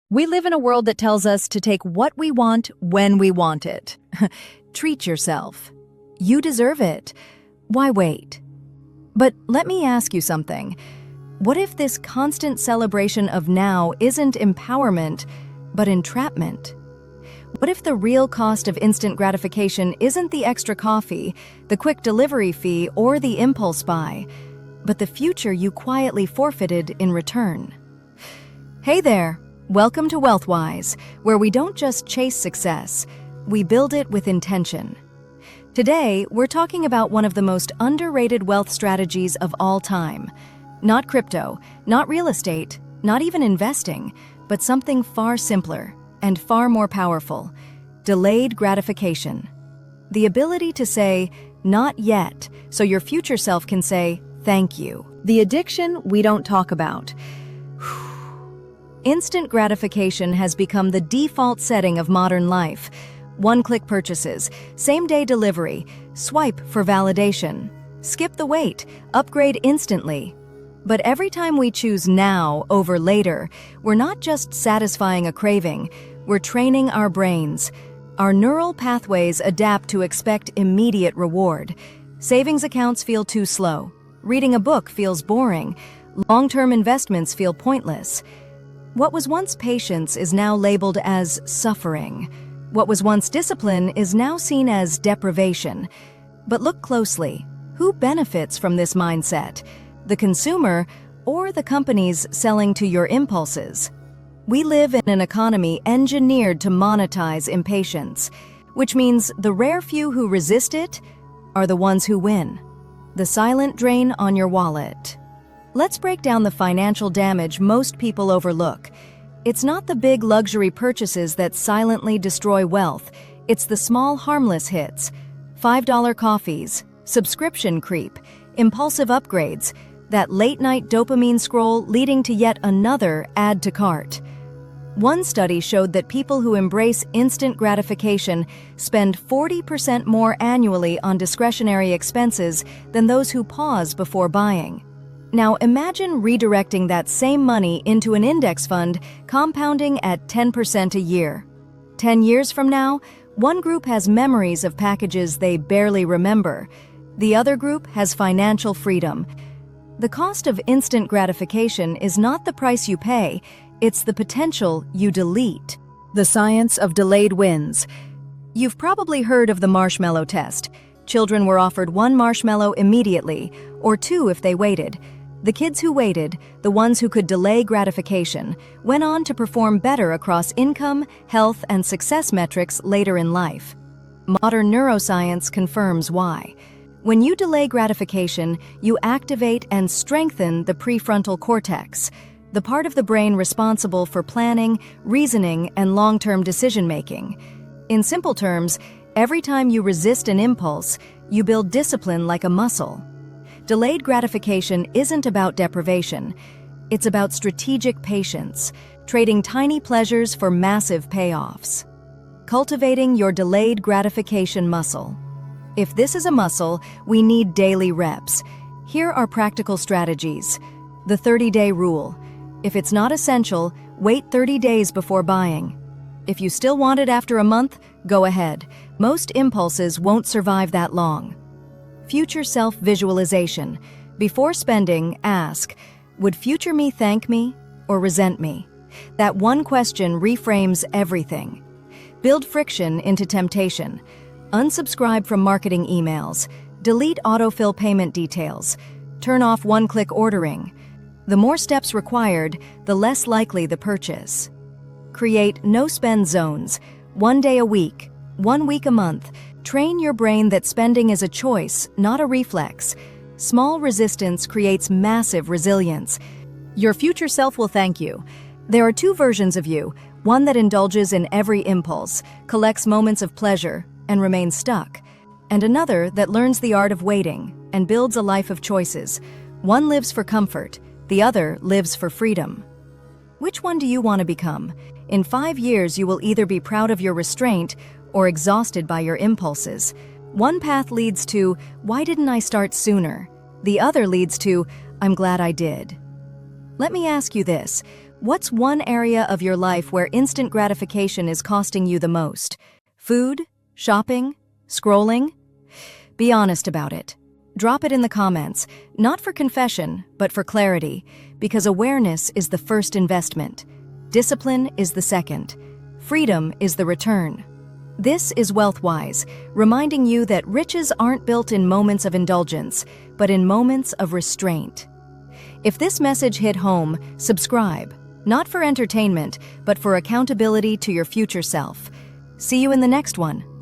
We live in a world that tells us to take what we want when we want it. Treat yourself. You deserve it. Why wait? But let me ask you something. What if this constant celebration of now isn't empowerment, but entrapment? What if the real cost of instant gratification isn't the extra coffee, the quick delivery fee, or the impulse buy, but the future you quietly forfeited in return? Hey there! Welcome to WealthWise, where we don't just chase success, we build it with intention. Today, we're talking about one of the most underrated wealth strategies of all time. Not crypto, not real estate, not even investing, but something far simpler and far more powerful: delayed gratification. The ability to say, "not yet," so your future self can say, "thank you." The addiction we don't talk about. Instant gratification has become the default setting of modern life. One-click purchases, same-day delivery, swipe for validation, skip the wait, upgrade instantly. But every time we choose now over later, we're not just satisfying a craving, we're training our brains. Our neural pathways adapt to expect immediate reward. Savings accounts feel too slow. Reading a book feels boring. Long-term investments feel pointless. What was once patience is now labeled as suffering. What was once discipline is now seen as deprivation. But look closely. Who benefits from this mindset? The consumer or the companies selling to your impulses? We live in an economy engineered to monetize impatience, which means the rare few who resist it are the ones who win. The silent drain on your wallet. Let's break down the financial damage most people overlook. It's not the big luxury purchases that silently destroy wealth. It's the small harmless hits. $5 coffees, subscription creep, impulsive upgrades, that late-night dopamine scroll leading to yet another add to cart. One study showed that people who embrace instant gratification spend 40% more annually on discretionary expenses than those who pause before buying. Now imagine redirecting that same money into an index fund compounding at 10% a year. 10 years from now, one group has memories of packages they barely remember. The other group has financial freedom. The cost of instant gratification is not the price you pay, it's the potential you delete. The science of delayed wins. You've probably heard of the marshmallow test. Children were offered one marshmallow immediately, or two if they waited. The kids who waited, the ones who could delay gratification, went on to perform better across income, health, and success metrics later in life. Modern neuroscience confirms why. When you delay gratification, you activate and strengthen the prefrontal cortex, the part of the brain responsible for planning, reasoning, and long-term decision-making. In simple terms, every time you resist an impulse, you build discipline like a muscle. Delayed gratification isn't about deprivation. It's about strategic patience, trading tiny pleasures for massive payoffs. Cultivating your delayed gratification muscle. If this is a muscle, we need daily reps. Here are practical strategies. The 30-day rule. If it's not essential, wait 30 days before buying. If you still want it after a month, go ahead. Most impulses won't survive that long. Future self-visualization. Before spending, ask, would future me thank me or resent me? That one question reframes everything. Build friction into temptation. Unsubscribe from marketing emails. Delete autofill payment details. Turn off one-click ordering. The more steps required, the less likely the purchase. Create no-spend zones. 1 day a week, 1 week a month. Train your brain that spending is a choice, not a reflex. Small resistance creates massive resilience. Your future self will thank you. There are two versions of you, one that indulges in every impulse, collects moments of pleasure, and remains stuck, and another that learns the art of waiting and builds a life of choices. One lives for comfort, the other lives for freedom. Which one do you want to become? In 5 years, you will either be proud of your restraint or exhausted by your impulses. One path leads to, why didn't I start sooner? The other leads to, I'm glad I did. Let me ask you this, What's one area of your life where instant gratification is costing you the most? Food? Shopping? Scrolling? Be honest about it. Drop it in the comments, not for confession, but for clarity, because awareness is the first investment. Discipline is the second. Freedom is the return. This is WealthWise, reminding you that riches aren't built in moments of indulgence, but in moments of restraint. If this message hit home, subscribe, not for entertainment, but for accountability to your future self. See you in the next one.